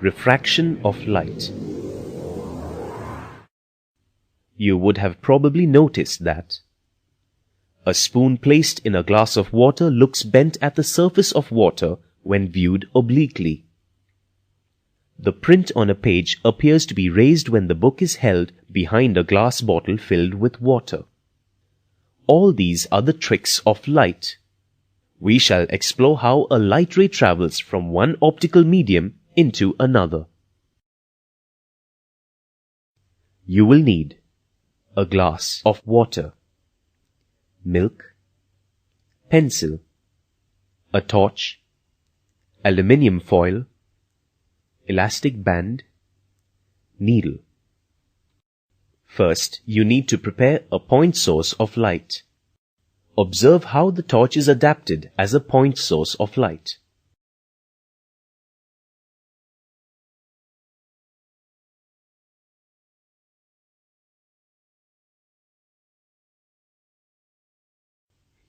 Refraction of light. You would have probably noticed that a spoon placed in a glass of water looks bent at the surface of water when viewed obliquely. The print on a page appears to be raised when the book is held behind a glass bottle filled with water. All these are the tricks of light. We shall explore how a light ray travels from one optical medium into another. You will need a glass of water, milk, pencil, a torch, aluminium foil, elastic band, needle. First, you need to prepare a point source of light. Observe how the torch is adapted as a point source of light.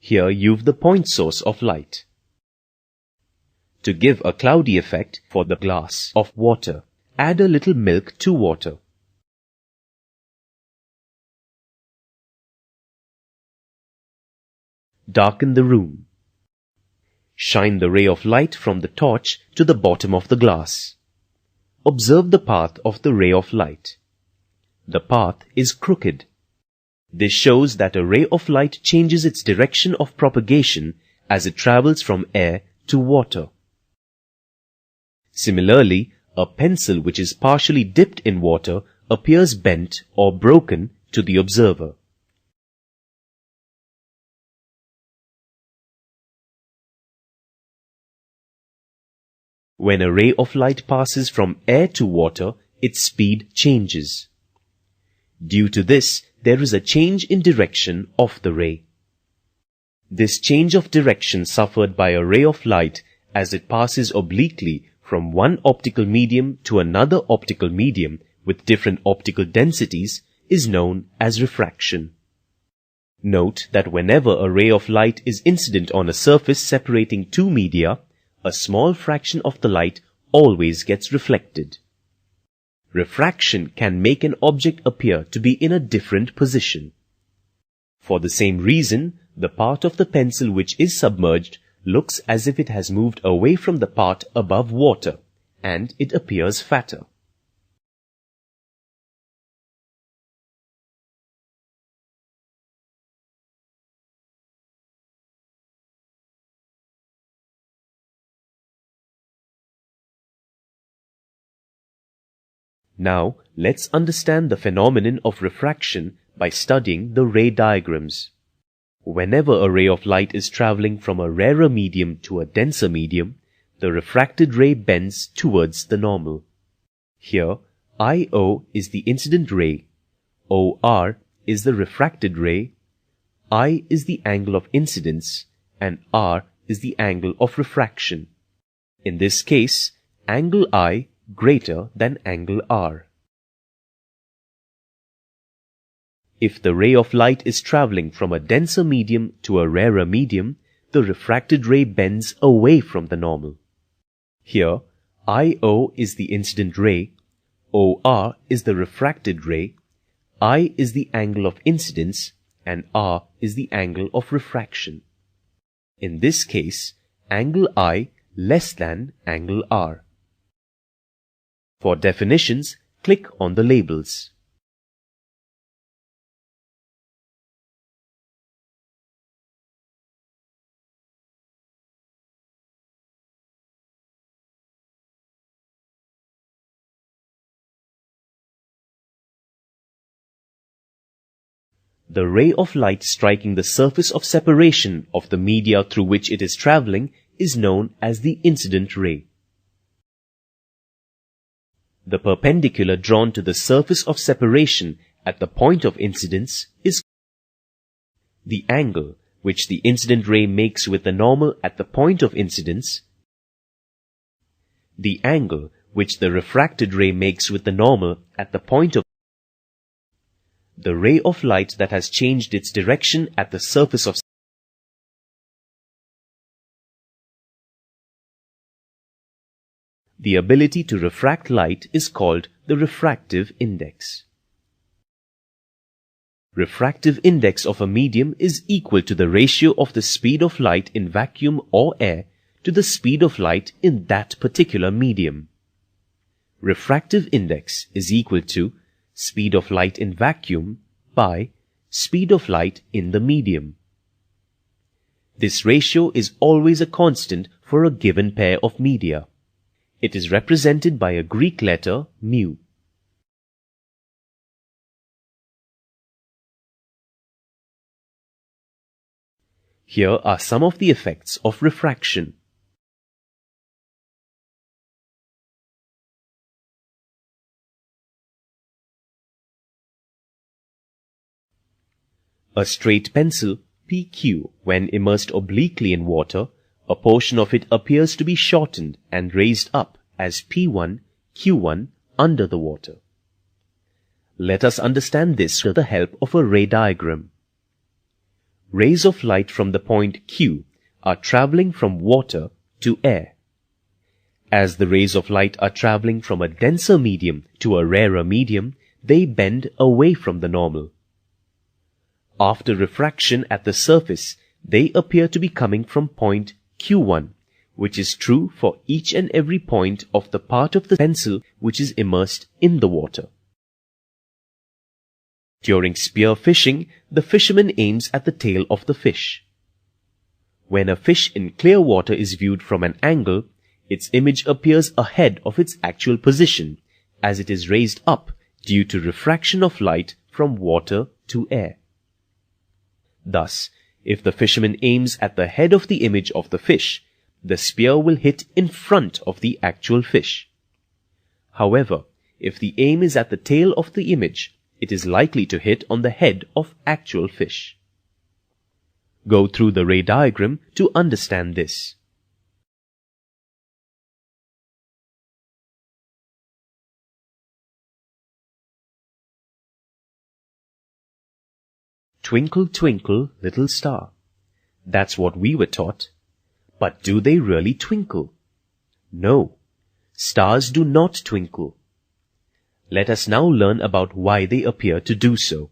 Here you've the point source of light. To give a cloudy effect for the glass of water, add a little milk to water. Darken the room. Shine the ray of light from the torch to the bottom of the glass. Observe the path of the ray of light. The path is crooked. This shows that a ray of light changes its direction of propagation as it travels from air to water. Similarly, a pencil which is partially dipped in water appears bent or broken to the observer. When a ray of light passes from air to water, its speed changes. Due to this, there is a change in direction of the ray. This change of direction suffered by a ray of light as it passes obliquely from one optical medium to another optical medium with different optical densities is known as refraction. Note that whenever a ray of light is incident on a surface separating two media, a small fraction of the light always gets reflected. Refraction can make an object appear to be in a different position. For the same reason, the part of the pencil which is submerged looks as if it has moved away from the part above water, and it appears fatter. Now, let's understand the phenomenon of refraction by studying the ray diagrams. Whenever a ray of light is traveling from a rarer medium to a denser medium, the refracted ray bends towards the normal. Here, IO is the incident ray, OR is the refracted ray, I is the angle of incidence, and R is the angle of refraction. In this case, angle I greater than angle R. If the ray of light is traveling from a denser medium to a rarer medium, the refracted ray bends away from the normal. Here, IO is the incident ray, OR is the refracted ray, I is the angle of incidence, and R is the angle of refraction. In this case, angle I less than angle R. For definitions, click on the labels. The ray of light striking the surface of separation of the media through which it is traveling is known as the incident ray. The perpendicular drawn to the surface of separation at the point of incidence is the angle which the incident ray makes with the normal at the point of incidence, the angle which the refracted ray makes with the normal at the point of the ray of light that has changed its direction at the surface of the ability to refract light is called the refractive index. Refractive index of a medium is equal to the ratio of the speed of light in vacuum or air to the speed of light in that particular medium. Refractive index is equal to speed of light in vacuum by speed of light in the medium. This ratio is always a constant for a given pair of media. It is represented by a Greek letter mu. Here are some of the effects of refraction. A straight pencil, PQ, when immersed obliquely in water, a portion of it appears to be shortened and raised up as P1, Q1 under the water. Let us understand this with the help of a ray diagram. Rays of light from the point Q are traveling from water to air. As the rays of light are traveling from a denser medium to a rarer medium, they bend away from the normal. After refraction at the surface, they appear to be coming from point Q1, which is true for each and every point of the part of the pencil which is immersed in the water. During spear fishing, the fisherman aims at the tail of the fish. When a fish in clear water is viewed from an angle, its image appears ahead of its actual position, as it is raised up due to refraction of light from water to air. Thus, if the fisherman aims at the head of the image of the fish, the spear will hit in front of the actual fish. However, if the aim is at the tail of the image, it is likely to hit on the head of actual fish. Go through the ray diagram to understand this. Twinkle, twinkle, little star. That's what we were taught. But do they really twinkle? No, stars do not twinkle. Let us now learn about why they appear to do so.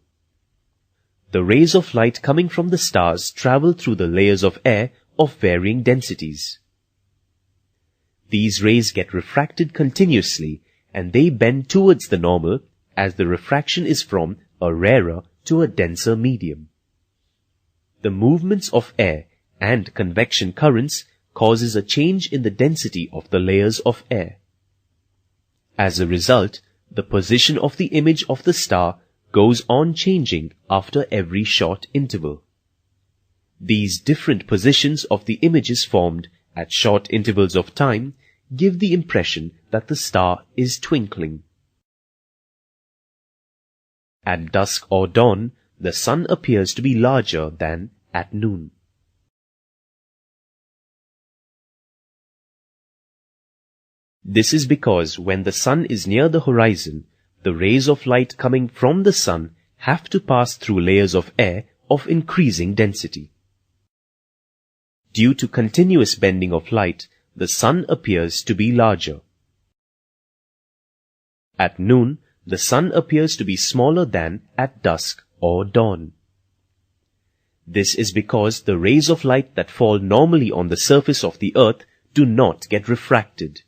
The rays of light coming from the stars travel through the layers of air of varying densities. These rays get refracted continuously and they bend towards the normal as the refraction is from a rarer to a denser medium. The movements of air and convection currents causes a change in the density of the layers of air. As a result, the position of the image of the star goes on changing after every short interval. These different positions of the images formed at short intervals of time give the impression that the star is twinkling. At dusk or dawn, the sun appears to be larger than at noon. This is because when the sun is near the horizon, the rays of light coming from the sun have to pass through layers of air of increasing density. Due to continuous bending of light, the sun appears to be larger. At noon, the sun appears to be smaller than at dusk or dawn. This is because the rays of light that fall normally on the surface of the earth do not get refracted.